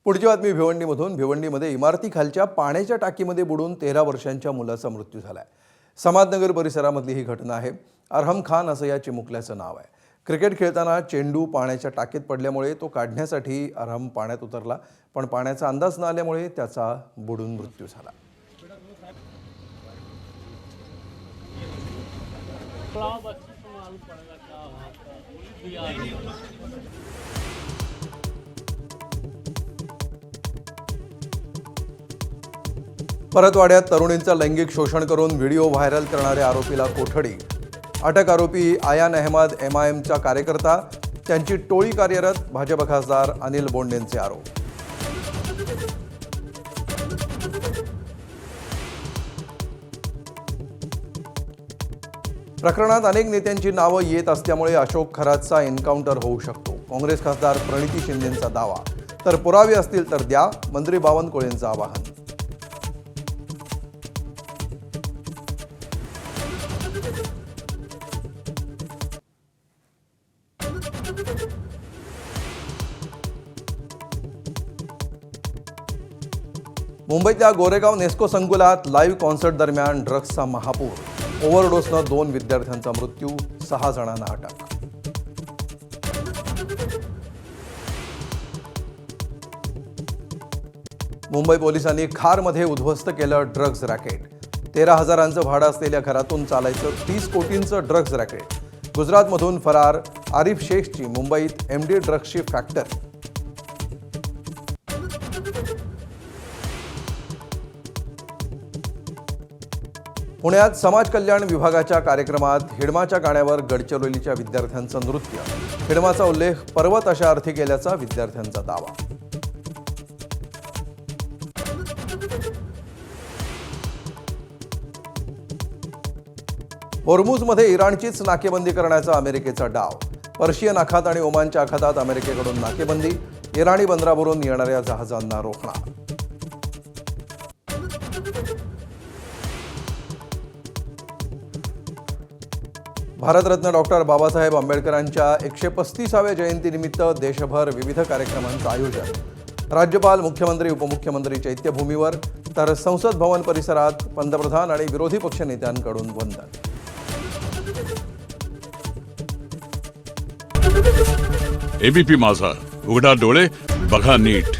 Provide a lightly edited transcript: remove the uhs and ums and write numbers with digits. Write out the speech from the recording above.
पुढची बातमी भिवंडीमधून। भिवंडीमध्ये इमारतीखालच्या पाण्याच्या टाकीमध्ये बुडून 13 वर्षांच्या मुलाचा मृत्यू झालाय। समाजनगर परिसरामधली ही घटना आहे। अरहम खान असं या चिमुकल्याचं नाव आहे। क्रिकेट खेळताना चेंडू पाण्याच्या टाकीत पडल्यामुळे तो काढण्यासाठी अरहम पाण्यात उतरला, पण पाण्याचा अंदाज न आल्यामुळे त्याचा बुडून मृत्यू झाला। परतवाड्यात तरुणींचा लैंगिक शोषण करून व्हिडिओ व्हायरल करणाऱ्या आरोपीला कोठडी। अटक आरोपी आयान अहमद MIMचा कार्यकर्ता, त्यांची टोळी कार्यरत। भाजप खासदार अनिल बोंडेंचे आरोप। प्रकरणात अनेक नेत्यांची नावं येत असल्यामुळे अशोक खरातचा एन्काउंटर होऊ शकतो। काँग्रेस खासदार प्रणिती शिंदेंचा दावा। तर पुरावे असतील तर द्या, मंत्री बावनकुळेंचं आवाहन। मुंबईतल्या गोरेगाव नेस्को संकुलात लाईव्ह कॉन्सर्ट दरम्यान ड्रग्सचा महापूर। ओव्हरडोसनं 2 विद्यार्थ्यांचा मृत्यू, 6 जणांना अटक। मुंबई पोलिसांनी खारमध्ये उद्ध्वस्त केलं ड्रग्ज रॅकेट। 13,000चं भाडं असलेल्या घरातून चालायचं 30 कोटींचं ड्रग्ज रॅकेट। गुजरातमधून फरार आरिफ शेखची मुंबईत MD ड्रग्सची फॅक्टरी। पुण्यात समाज कल्याण विभागाच्या कार्यक्रमात हिडमाच्या गाण्यावर गडचिरोलीच्या विद्यार्थ्यांचं नृत्य। हिडमाचा उल्लेख पर्वत अशा अर्थी केल्याचा विद्यार्थ्यांचा दावा। होर्मुझमध्ये इराणचीच नाकेबंदी करण्याचा अमेरिकेचा डाव। पर्शियन आखात आणि ओमानच्या आखातात अमेरिकेकडून नाकेबंदी। इराणी बंदरावरून येणाऱ्या जहाजांना रोखणार। भारतरत्न डॉक्टर बाबासाहेब आंबेडकरांच्या 135व्या जयंतीनिमित्त देशभर विविध कार्यक्रमांचं आयोजन। राज्यपाल, मुख्यमंत्री, उपमुख्यमंत्री चैत्यभूमीवर, तर संसद भवन परिसरात पंतप्रधान आणि विरोधी पक्षनेत्यांकडून वंदन। ABP माझा, उघडा डोळे बघा नीट।